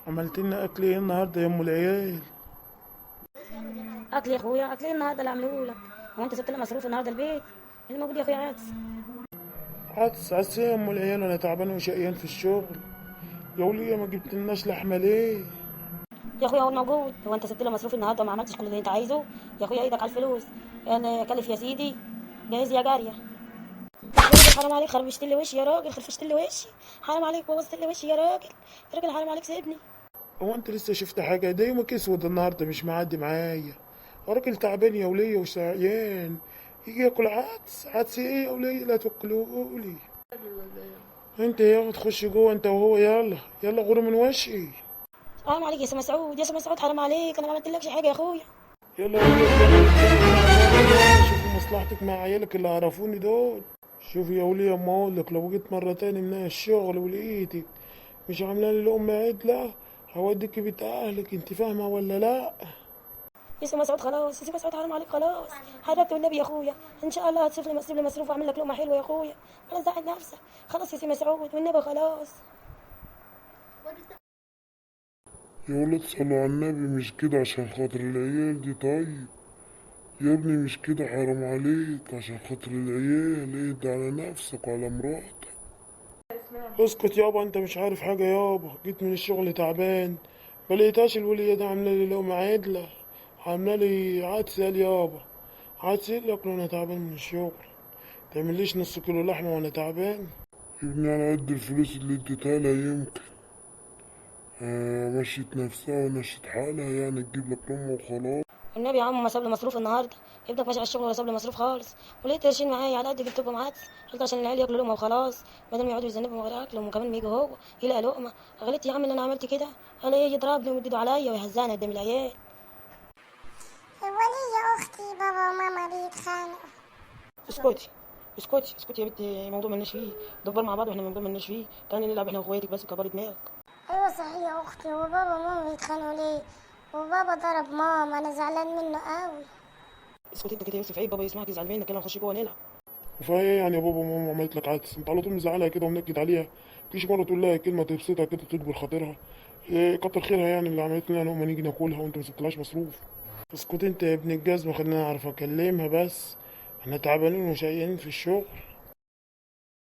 عملت لنا اكل ايه النهارده يا ام العيال؟ اكل يا اخويا، اكل إيه النهارده اللي عامله لك؟ هو انت سبت لنا مصروف النهارده البيت؟ اللي موجود يا اخويا عدس. عدس ايه يا ام العيال؟ انا تعبان وشقيان في الشغل. يا وليه ما جبتلناش لحمه ليه؟ يا اخويا هو موجود. هو انت سبت لنا مصروف النهارده وما عملتش كل اللي انت عايزه؟ يا اخويا ايدك على الفلوس. يعني كلف يا سيدي، جاهز يا جاريه. يا راجل حرام عليك، خربشت لي وشي يا راجل، خرفشت لي وشي. حرام عليك، بوظت لي وشي يا راجل. يا راجل حرام عليك، سيبني. هو انت لسه شفت حاجه؟ ده يومك اسود النهارده مش معدي معايا. راجل تعبان يا وليه وشقيان. يجي ياكل عدس ايه يا وليه؟ لا توكلولي. انت يا تخش جوه انت وهو، يلا يلا غور من وشي. حرام عليك يا سي مسعود، يا سي مسعود حرام عليك، انا ما عملتلكش حاجه يا اخويا. يلا يلا يلا شوفي مصلحتك مع عيالك اللي عرفوني دول. شوفي يا وليه، اما اقول لك لو جيت مره تاني من الشغل ولقيتك مش عامله لي لقمه عدله هوديكي بيت اهلك، انت فاهمه ولا لا؟ يا سي مسعود خلاص، يا سي مسعود حرام عليك خلاص. حرمت والنبي يا اخويا. ان شاء الله هتصرف لي، تسيب لي مصروف واعمل لك لقمه حلوه يا اخويا. خلاص زعل نفسك. خلاص يا سي مسعود والنبي خلاص. يا ولد صلوا على النبي، مش كده عشان خاطر العيال دي. طيب يا ابني مش كده، حرام عليك، عشان خاطر العيال اهدى على نفسك وعلى مراتك. اسكت يابا، انت مش عارف حاجه يابا. جيت من الشغل تعبان، ما لقيتهاش الوليه دي عامله لي لقمه عدله، عامله لي عدس قال يابا. عدس ايه اللي اكله وانا تعبان من الشغل؟ تعمليش نص كيلو لحمه وانا تعبان؟ يا ابني على قد الفلوس اللي اديتها لها يمكن مشيت نفسها ومشيت حالها، يعني تجيب لك لقمة وخلاص. النبي يا عم ما ساب لي مصروف النهارده. ابنك ماشي على الشغل ولا ساب لي مصروف خالص. ولقيت قرشين معايا على قد جبت لكم عدس. قلت عشان العيال ياكلوا لقمه وخلاص، بدل ما يقعدوا يذنبوا من غير اكل، وكمان ما يجي هو يلاقي لقمه. غلطت يا عم ان انا عملت كده. قال ايه، يضربني ويمد ايده عليا ويهزاني قدام العيال. ولي يا أختي بابا وماما بيتخانقوا. اسكتي اسكتي اسكتي يا بنتي، موضوع مالناش فيه. دبر مع بعض واحنا موضوع مالناش فيه. تعالي نلعب احنا واخواتك بس، وكبري دماغك. أيوة صحيح يا أختي، وبابا وماما بيتخانقوا ليه؟ وبابا ضرب ماما، أنا زعلان منه قوي. اسكتي انت كده يا يوسف، عيب بابا يسمعك يزعل منك. يلا نخش جوه نلعب. فايه يعني يا بابا ماما عملت لك عدس انت على طول مزعلها كده ومنكد عليها؟ مفيش مره تقول لها كلمه تبسطها كده تجبر خاطرها؟ إيه كتر خيرها يعني اللي عملت لنا لقمه نيجي ناكلها وانت ما سبتلهاش مصروف. اسكت انت يا ابن الجزمه، خلينا اعرف اكلمها بس. احنا تعبانين وشقيانين في الشغل.